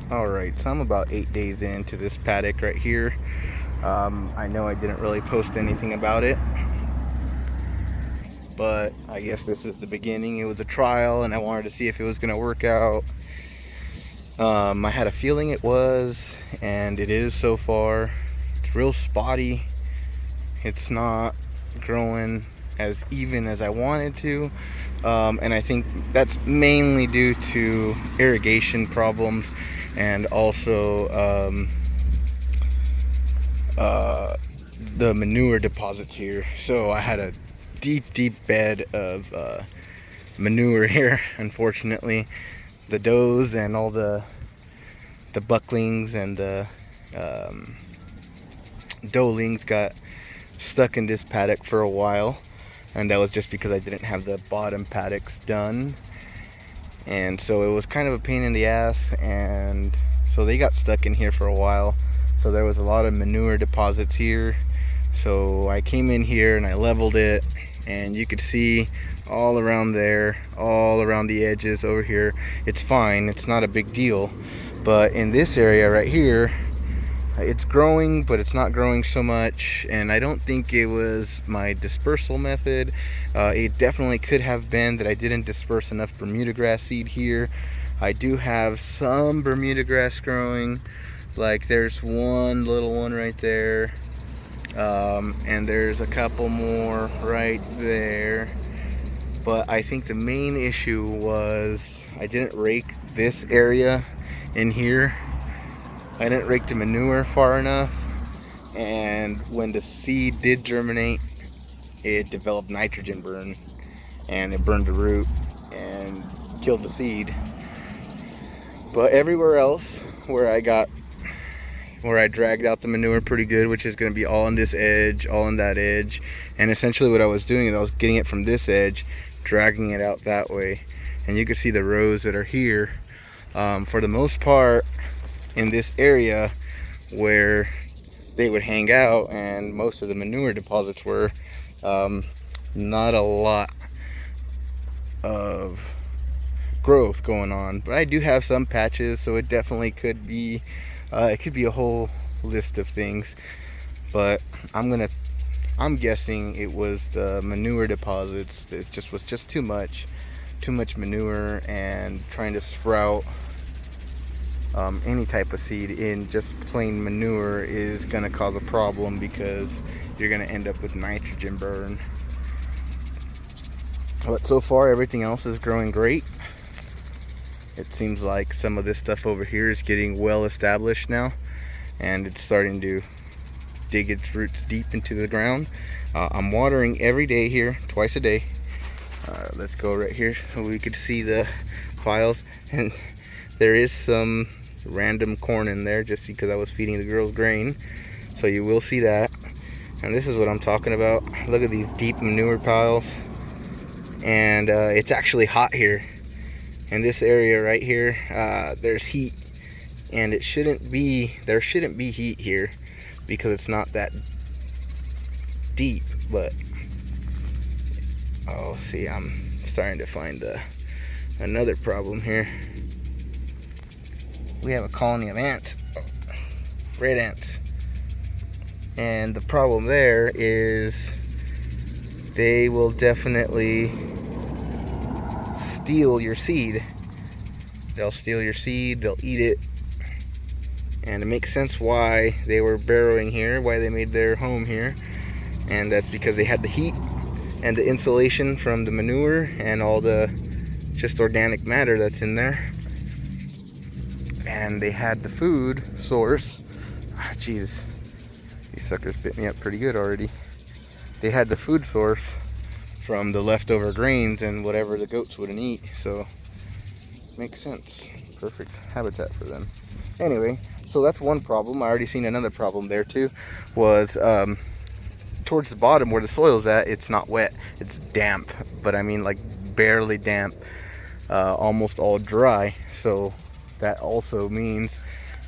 Alright, so I'm about 8 days into this paddock right here. I know I didn't really post anything about it, but I guess this is the beginning. It was a trial and I wanted to see if it was going to work out. I had a feeling it was, and it is so far. It's real spotty. It's not growing as even as I wanted to. And I think that's mainly due to irrigation problems and also the manure deposits here. So I had a deep bed of manure here, unfortunately. The does and all the bucklings and the um, doelings got stuck in this paddock for a while, and that was just because I didn't have the bottom paddocks done, and so it was kind of a pain in the ass, and so they got stuck in here for a while. So there was a lot of manure deposits here. So I came in here and I leveled it, and you could see all around there, all around the edges over here. It's fine, it's not a big deal. But in this area right here, it's growing, but it's not growing so much, and I don't think it was my dispersal method. It definitely could have been that I didn't disperse enough Bermuda grass seed here. I do have some Bermuda grass growing, like there's one little one right there, and there's a couple more right there. But I think the main issue was I didn't rake this area in here. I didn't rake the manure far enough, and when the seed did germinate, it developed nitrogen burn, and it burned the root and killed the seed. But everywhere else where I dragged out the manure pretty good, which is going to be all on this edge, all on that edge, and essentially what I was doing is I was getting it from this edge, dragging it out that way, and you can see the rows that are here. For the most part, in this area where they would hang out and most of the manure deposits were, not a lot of growth going on, but I do have some patches, so it definitely could be it could be a whole list of things. But I'm guessing it was the manure deposits. It just was just too much manure, and trying to sprout any type of seed in just plain manure is going to cause a problem, because you're going to end up with nitrogen burn. But so far everything else is growing great. It seems like some of this stuff over here is getting well established now, and it's starting to dig its roots deep into the ground. I'm watering every day here, twice a day. Let's go right here so we could see the piles, and there is some random corn in there just because I was feeding the girls grain, so you will see that. And this is what I'm talking about. Look at these deep manure piles, and it's actually hot here in this area right here. There's heat, and there shouldn't be heat here because it's not that deep. But oh, see, I'm starting to find another problem here. We have a colony of ants, red ants, and the problem there is they will definitely steal your seed. They'll steal your seed, they'll eat it, and it makes sense why they were burrowing here, why they made their home here, and that's because they had the heat and the insulation from the manure and all the just organic matter that's in there. And they had the food source. Jeez, these suckers bit me up pretty good already. They had the food source from the leftover grains and whatever the goats wouldn't eat, so makes sense. Perfect habitat for them. Anyway, so that's one problem. I already seen another problem there too, was towards the bottom where the soil's at, it's not wet, it's damp, but I mean like barely damp, almost all dry. So that also means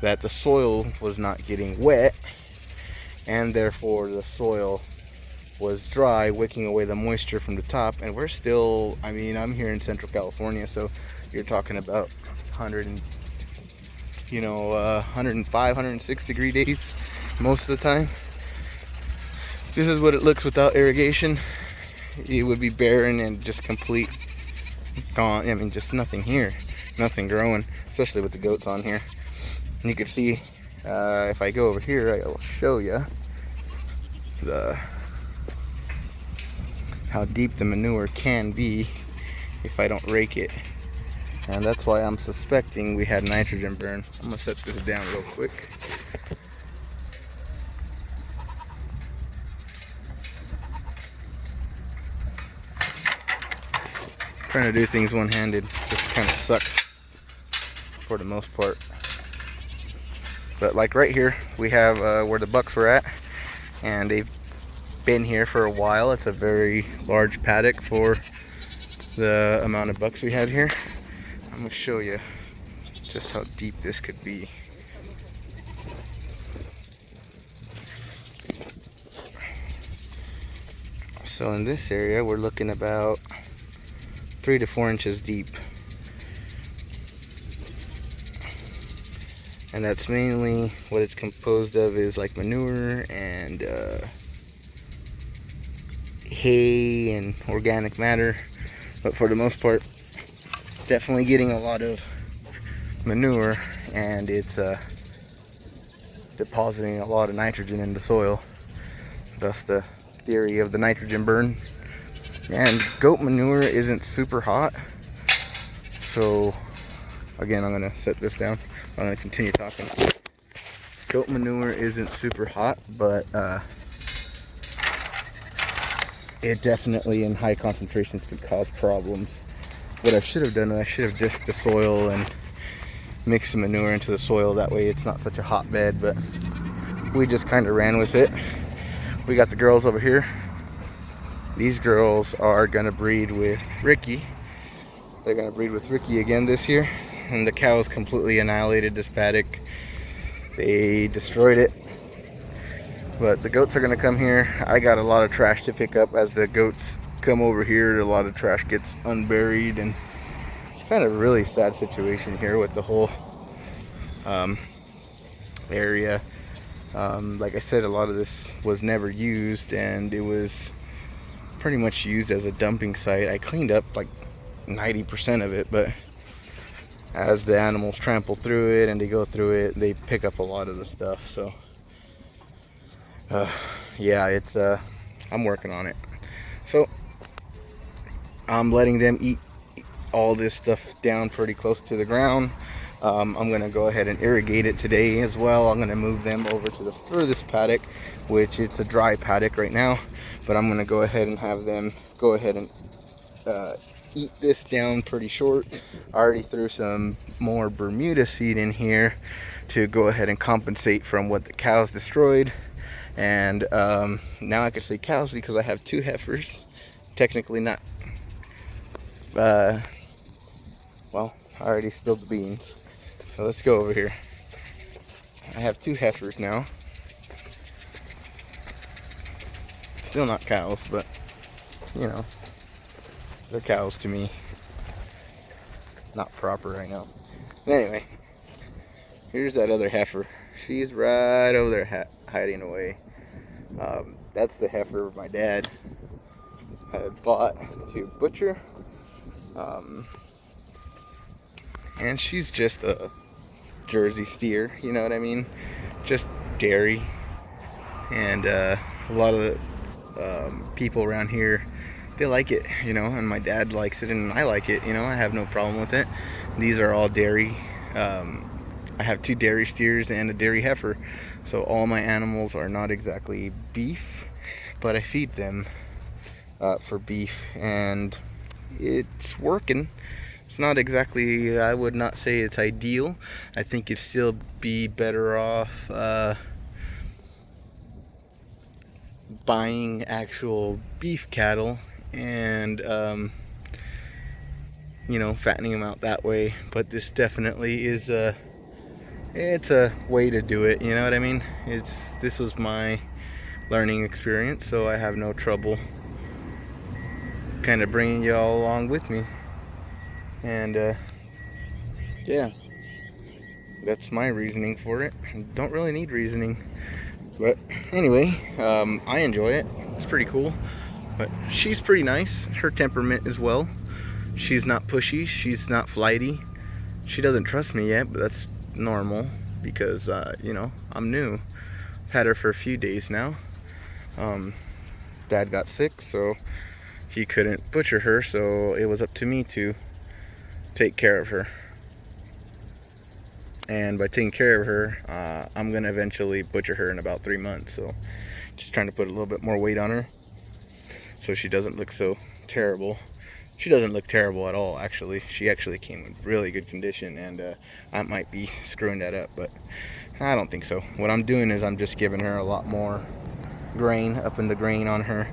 that the soil was not getting wet, and therefore the soil was dry, wicking away the moisture from the top. And we're still, I mean, I'm here in Central California, so you're talking about 100 you know, 105, 106 degree days most of the time. This is what it looks without irrigation. It would be barren and just complete gone. I mean, just nothing here, nothing growing, especially with the goats on here. And you can see, if I go over here, I will show you how deep the manure can be if I don't rake it. And that's why I'm suspecting we had nitrogen burn. I'm gonna set this down real quick. Trying to do things one-handed just kind of sucks for the most part. But like right here, we have where the bucks were at, and they've been here for a while. It's a very large paddock for the amount of bucks we have here. I'm gonna show you just how deep this could be. So in this area, we're looking about 3 to 4 inches deep. And that's mainly what it's composed of, is like manure and hay and organic matter. But for the most part, definitely getting a lot of manure, and it's depositing a lot of nitrogen in the soil. Thus the theory of the nitrogen burn. And goat manure isn't super hot. So again, I'm gonna set this down. I'm gonna continue talking. Goat manure isn't super hot, but it definitely in high concentrations can cause problems. What I should have done is I should have disked the soil and mixed the manure into the soil. That way it's not such a hotbed, but we just kind of ran with it. We got the girls over here. These girls are gonna breed with Ricky. They're gonna breed with Ricky again this year. And the cows completely annihilated this paddock. They destroyed it. But the goats are gonna come here. I got a lot of trash to pick up as the goats come over here. A lot of trash gets unburied, and it's kind of a really sad situation here with the whole area. Like I said, a lot of this was never used, and it was pretty much used as a dumping site. I cleaned up like 90% of it, but as the animals trample through it and they go through it, they pick up a lot of the stuff. So yeah, it's I'm working on it. So I'm letting them eat all this stuff down pretty close to the ground. I'm gonna go ahead and irrigate it today as well. I'm gonna move them over to the furthest paddock, which it's a dry paddock right now, but I'm gonna go ahead and have them go ahead and eat this down pretty short. I already threw some more Bermuda seed in here to go ahead and compensate from what the cows destroyed. And now I can say cows because I have 2 heifers. Technically not, well, I already spilled the beans. So let's go over here. I have 2 heifers now. Still not cows, but you know, they're cows to me. Not proper right now. Anyway, here's that other heifer. She's right over there hiding away. That's the heifer my dad had bought to butcher. And she's just a Jersey steer, you know what I mean? Just dairy. And a lot of the people around here, they like it, you know, and my dad likes it and I like it, you know, I have no problem with it. These are all dairy. I have 2 dairy steers and a dairy heifer, so all my animals are not exactly beef, but I feed them for beef, and it's working. It's not exactly, I would not say it's ideal. I think you'd still be better off buying actual beef cattle and you know, fattening them out that way. But this definitely is it's a way to do it, you know what I mean? This was my learning experience, so I have no trouble kind of bringing you all along with me. And yeah, That's my reasoning for it. Don't really need reasoning. But anyway, I enjoy it. It's pretty cool. But she's pretty nice. Her temperament as well. She's not pushy. She's not flighty. She doesn't trust me yet, but that's normal because, you know, I'm new. I've had her for a few days now. Dad got sick, so he couldn't butcher her, so it was up to me to take care of her. And by taking care of her, I'm gonna eventually butcher her in about 3 months. So just trying to put a little bit more weight on her so she doesn't look so terrible. She doesn't look terrible at all, actually. She actually came in really good condition, and I might be screwing that up, but I don't think so. What I'm doing is I'm just giving her a lot more grain, upping the grain on her,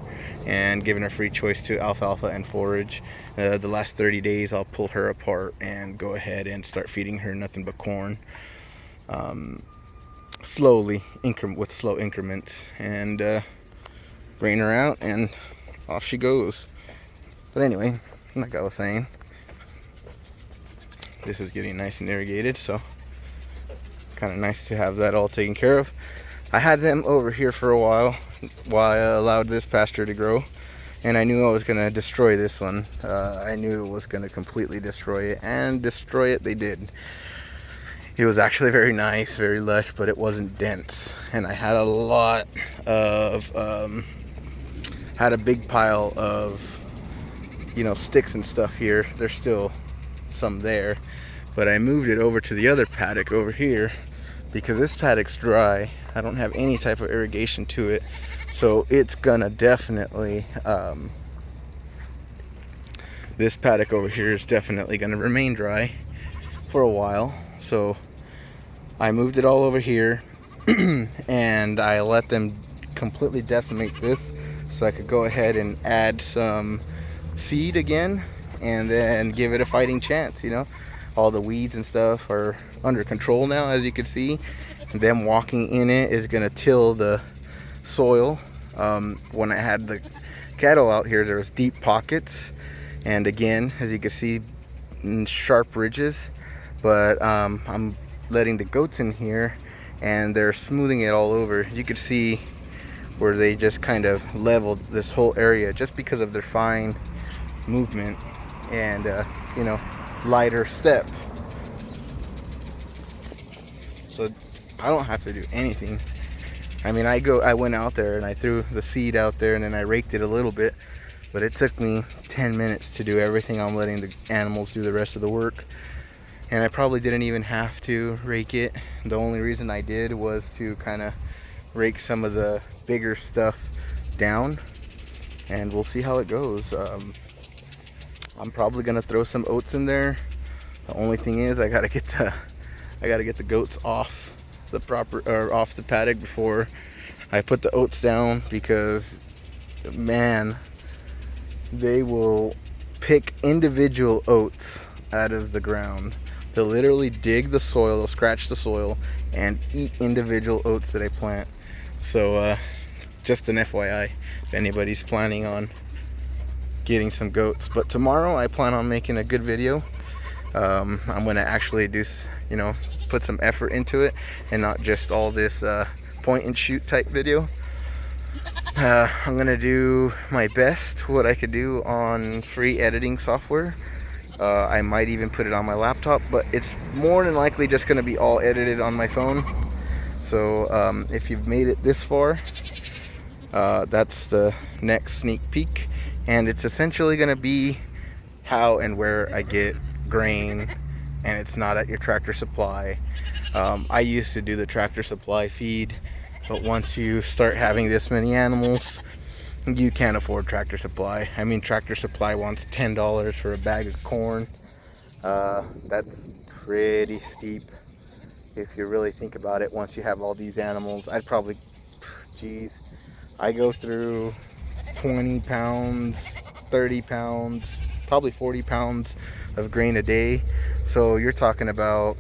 and giving her free choice to alfalfa and forage. The last 30 days I'll pull her apart and go ahead and start feeding her nothing but corn, slowly, with slow increments, and bring her out, and off she goes. But anyway, like I was saying, this is getting nice and irrigated, so kind of nice to have that all taken care of. I had them over here for a while I allowed this pasture to grow, and I knew I was going to destroy this one. I knew it was going to completely destroy it, and destroy it they did. It was actually very nice, very lush, but it wasn't dense, and I had a lot of had a big pile of, you know, sticks and stuff here. There's still some there, but I moved it over to the other paddock over here because this paddock's dry. I don't have any type of irrigation to it, so it's gonna definitely this paddock over here is definitely gonna remain dry for a while. So I moved it all over here and I let them completely decimate this so I could go ahead and add some seed again and then give it a fighting chance. You know, all the weeds and stuff are under control now, as you can see. Them walking in it is gonna till the soil. When I had the cattle out here, there was deep pockets, and again, as you can see, sharp ridges. But I'm letting the goats in here, and they're smoothing it all over. You could see where they just kind of leveled this whole area just because of their fine movement and you know, lighter step. So I don't have to do anything. I mean, I went out there and I threw the seed out there, and then I raked it a little bit, but it took me 10 minutes to do everything. I'm letting the animals do the rest of the work, and I probably didn't even have to rake it. The only reason I did was to kind of rake some of the bigger stuff down, and we'll see how it goes. I'm probably gonna throw some oats in there. The only thing is I gotta get the goats off off the paddock before I put the oats down, because man, they will pick individual oats out of the ground. They'll literally dig the soil, they'll scratch the soil and eat individual oats that I plant. So just an FYI if anybody's planning on getting some goats. But tomorrow I plan on making a good video. I'm gonna actually do, you know, put some effort into it and not just all this point and shoot type video. I'm gonna do my best what I could do on free editing software. I might even put it on my laptop, but it's more than likely just gonna be all edited on my phone. So if you've made it this far, that's the next sneak peek, and it's essentially gonna be how and where I get grain, and it's not at your Tractor Supply. I used to do the Tractor Supply feed, but once you start having this many animals, you can't afford Tractor Supply. I mean, Tractor Supply wants $10 for a bag of corn. That's pretty steep if you really think about it. Once you have all these animals, I'd probably, geez, I go through 20 pounds, 30 pounds, probably 40 pounds of grain a day. So you're talking about,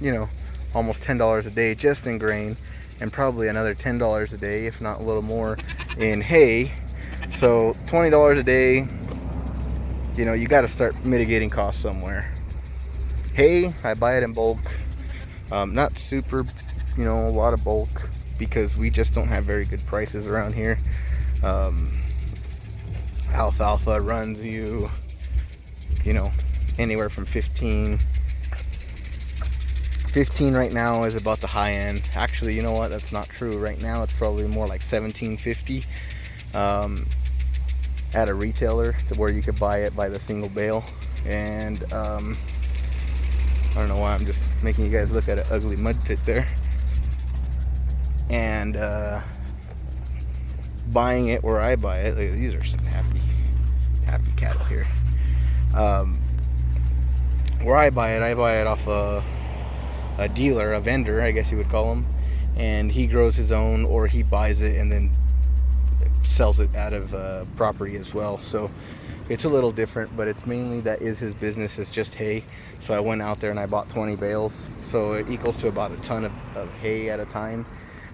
you know, almost $10 a day just in grain, and probably another $10 a day, if not a little more, in hay. So $20 a day, you know, you got to start mitigating costs somewhere. Hay, I buy it in bulk. Not super, you know, a lot of bulk, because we just don't have very good prices around here. Um, Alfalfa runs you, you know, anywhere from 15 right now is about the high end. Actually, you know what, that's not true. Right now it's probably more like 17.50 at a retailer, to where you could buy it by the single bale. And I don't know why I'm just making you guys look at an ugly mud pit there. And buying it where I buy it, like, these are some happy cattle here. Where I buy it off a dealer, a vendor, I guess you would call him, and he grows his own, or he buys it and then sells it out of property as well. So it's a little different, but it's mainly that is his business, is just hay. So I went out there and I bought 20 bales, so it equals to about a ton of hay at a time,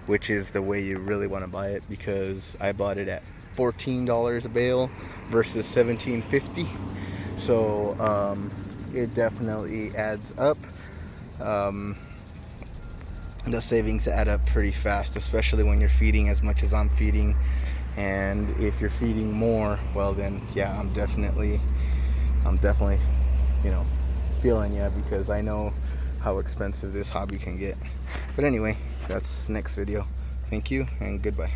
which is the way you really want to buy it, because I bought it at $14 a bale versus $17.50. So it definitely adds up. The savings add up pretty fast, especially when you're feeding as much as I'm feeding. And if you're feeding more, well then, yeah, I'm definitely, you know, feeling you, because I know how expensive this hobby can get. But anyway, that's next video. Thank you and goodbye.